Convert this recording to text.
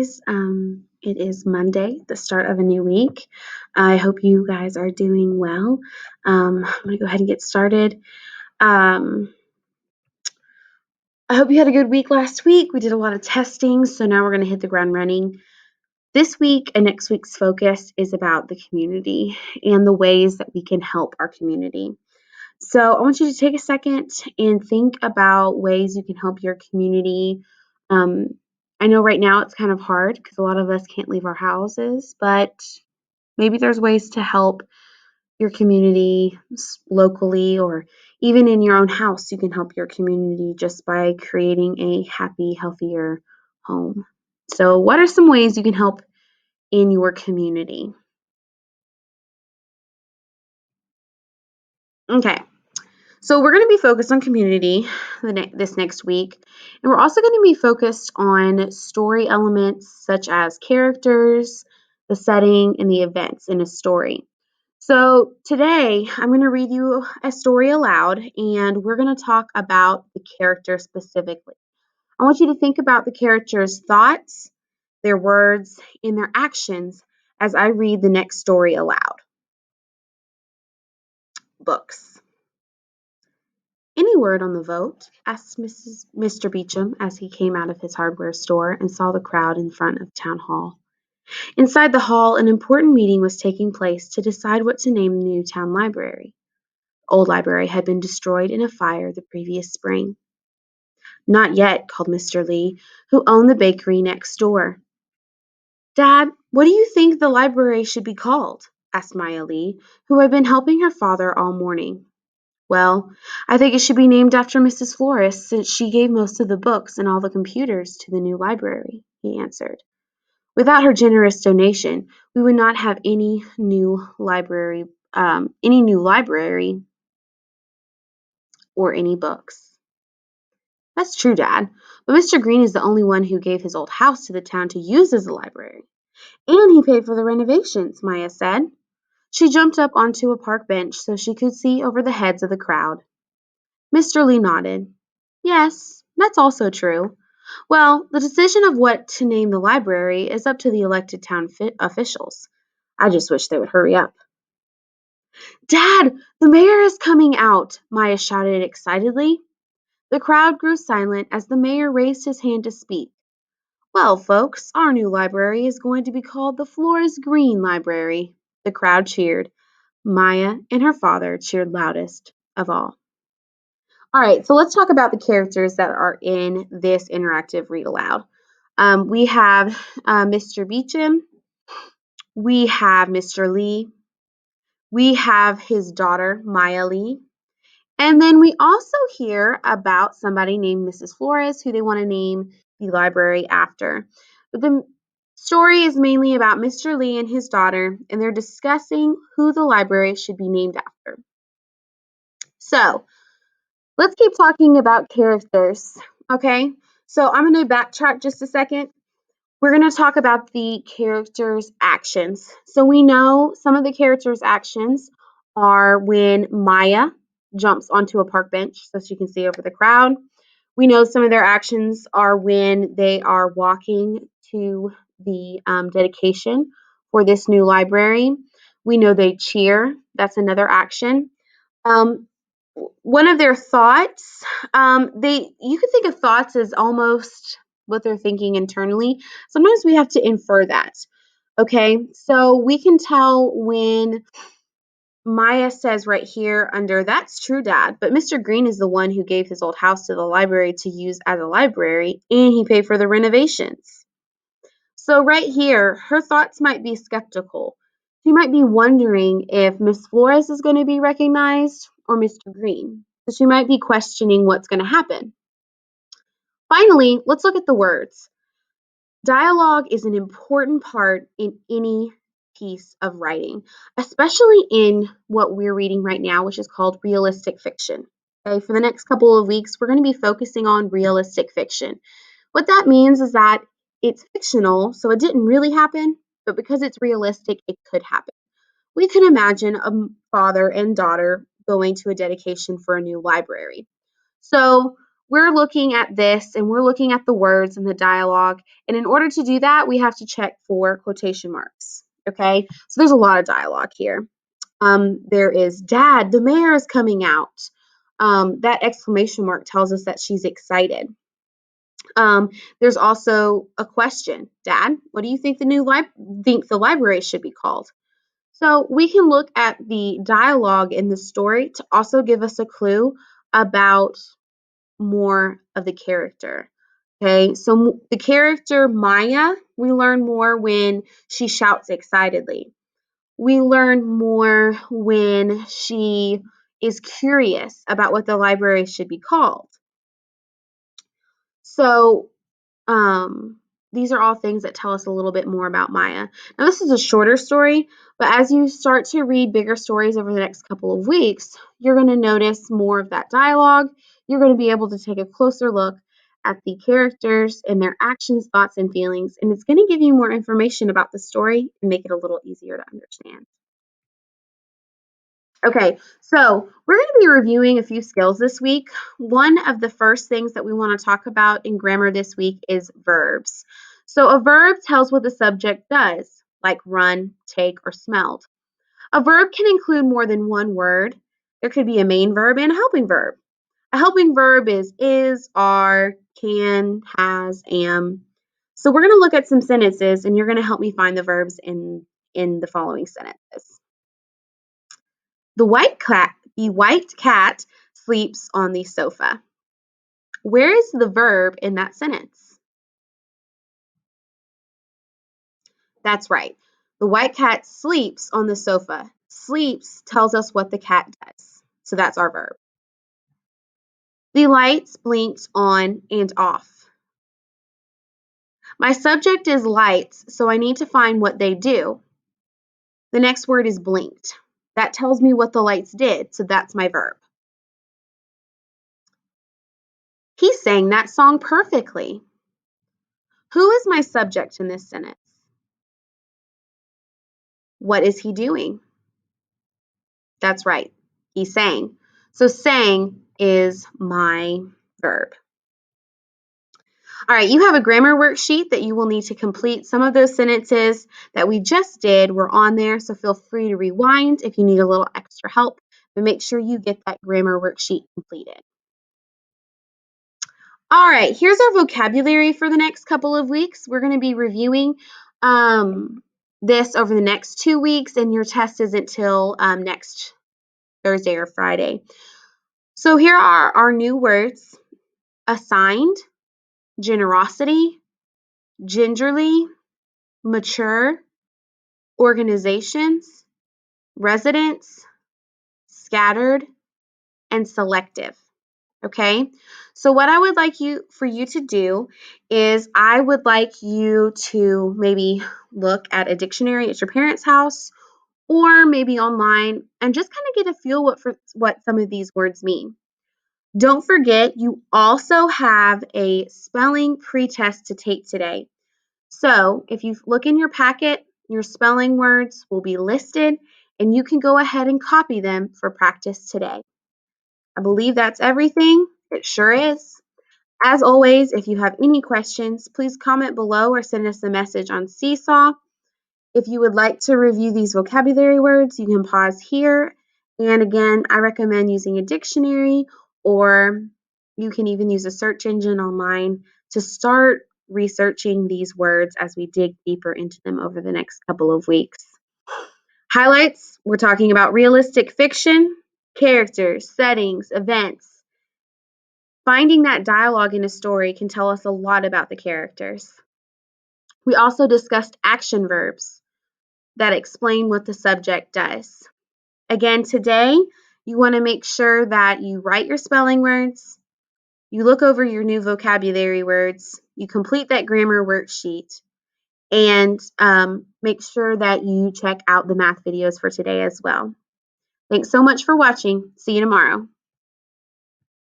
guys. It is Monday, the start of a new week. I hope you guys are doing well. I'm going to go ahead and get started. Um, I hope you had a good week last week. We did a lot of testing, so now we're going to hit the ground running. This week and next week's focus is about the community and the ways that we can help our community. So I want you to take a second and think about ways you can help your community. I know right now it's kind of hard because a lot of us can't leave our houses, but maybe there's ways to help your community locally, or even in your own house, you can help your community just by creating a happy, healthier home. So what are some ways you can help in your community? Okay. So we're going to be focused on community this next week, and we're also going to be focused on story elements such as characters, the setting, and the events in a story. So today I'm going to read you a story aloud, and we're going to talk about the character specifically. I want you to think about the character's thoughts, their words, and their actions as I read the next story aloud. Books. "Any word on the vote?" asked Mr. Beecham as he came out of his hardware store and saw the crowd in front of Town Hall. Inside the hall, an important meeting was taking place to decide what to name the new town library. The old library had been destroyed in a fire the previous spring. "Not yet," called Mr. Lee, who owned the bakery next door. "Dad, what do you think the library should be called?" asked Maya Lee, who had been helping her father all morning. "Well, I think it should be named after Mrs. Flores, since she gave most of the books and all the computers to the new library," he answered. "Without her generous donation, we would not have any new library or any books." "That's true, Dad, but Mr. Green is the only one who gave his old house to the town to use as a library. And he paid for the renovations," Maya said. She jumped up onto a park bench so she could see over the heads of the crowd. Mr. Lee nodded. "Yes, that's also true. Well, the decision of what to name the library is up to the elected town officials. I just wish they would hurry up." "Dad, the mayor is coming out," Maya shouted excitedly. The crowd grew silent as the mayor raised his hand to speak. "Well, folks, our new library is going to be called the Flores Green Library." The crowd cheered. Maya and her father cheered loudest of all. All right, so let's talk about the characters that are in this interactive read aloud. We have Mr. Beecham, we have Mr. Lee, we have his daughter, Maya Lee, and then we also hear about somebody named Mrs. Flores who they want to name the library after. But the story is mainly about Mr. Lee and his daughter, and they're discussing who the library should be named after. So let's keep talking about characters, okay? So I'm going to backtrack just a second. We're going to talk about the characters' actions. So we know some of the characters' actions are when Maya jumps onto a park bench so she can see over the crowd. We know some of their actions are when they are walking to the dedication for this new library. We know they cheer. That's another action. Um, One of their thoughts, you could think of thoughts as almost what they're thinking internally. Sometimes we have to infer that. Okay, so we can tell when Maya says right here under "That's true, Dad, but Mr. Green is the one who gave his old house to the library to use as a library, and he paid for the renovations." So right here, her thoughts might be skeptical. She might be wondering if Miss Flores is going to be recognized or Mr. Green. So she might be questioning what's going to happen. Finally, let's look at the words. Dialogue is an important part in any piece of writing, especially in what we're reading right now, which is called realistic fiction. Okay, for the next couple of weeks, we're going to be focusing on realistic fiction. What that means is that it's fictional, so it didn't really happen, but because it's realistic, it could happen. We can imagine a father and daughter going to a dedication for a new library. So we're looking at this and we're looking at the words and the dialogue. And in order to do that, we have to check for quotation marks. Okay, so there's a lot of dialogue here. There is, Dad, the mayor is coming out. That exclamation mark tells us that she's excited. There's also a question. Dad, what do you think the library should be called? So we can look at the dialogue in the story to also give us a clue about more of the character. Okay, so the character Maya, we learn more when she shouts excitedly. We learn more when she is curious about what the library should be called. So these are all things that tell us a little bit more about Maya. Now, this is a shorter story, but as you start to read bigger stories over the next couple of weeks, you're going to notice more of that dialogue. You're going to be able to take a closer look at the characters and their actions, thoughts, and feelings, and it's going to give you more information about the story and make it a little easier to understand. Okay, so we're going to be reviewing a few skills this week. One of the first things that we want to talk about in grammar this week is verbs. So a verb tells what the subject does, like run, take, or smelled. A verb can include more than one word. There could be a main verb and a helping verb. A helping verb is, are, can, has, am. So we're going to look at some sentences, and you're going to help me find the verbs in the following sentences. The white cat sleeps on the sofa. Where is the verb in that sentence? That's right. The white cat sleeps on the sofa. Sleeps tells us what the cat does. So that's our verb. The lights blinked on and off. My subject is lights, so I need to find what they do. The next word is blinked. That tells me what the lights did, so that's my verb. He sang that song perfectly. Who is my subject in this sentence? What is he doing? That's right. He sang. So sang is my verb. All right, you have a grammar worksheet that you will need to complete. Some of those sentences that we just did were on there, so feel free to rewind if you need a little extra help, but make sure you get that grammar worksheet completed. All right, here's our vocabulary for the next couple of weeks. We're going to be reviewing this over the next 2 weeks, and your test isn't till next Thursday or Friday. So here are our new words: assigned, generosity, gingerly, mature, organizations, residents, scattered, and selective. Okay, so what I would like for you to do is I would like you to maybe look at a dictionary at your parents' house or maybe online and just kind of get a feel what some of these words mean. Don't forget, you also have a spelling pretest to take today. So if you look in your packet, your spelling words will be listed and you can go ahead and copy them for practice today. I believe that's everything. It sure is. As always, if you have any questions, please comment below or send us a message on Seesaw. If you would like to review these vocabulary words, you can pause here. And again, I recommend using a dictionary, or you can even use a search engine online to start researching these words as we dig deeper into them over the next couple of weeks. Highlights, we're talking about realistic fiction, characters, settings, events. Finding that dialogue in a story can tell us a lot about the characters. We also discussed action verbs that explain what the subject does. Again, today, you want to make sure that you write your spelling words, you look over your new vocabulary words, you complete that grammar worksheet, and make sure that you check out the math videos for today as well. Thanks so much for watching. See you tomorrow.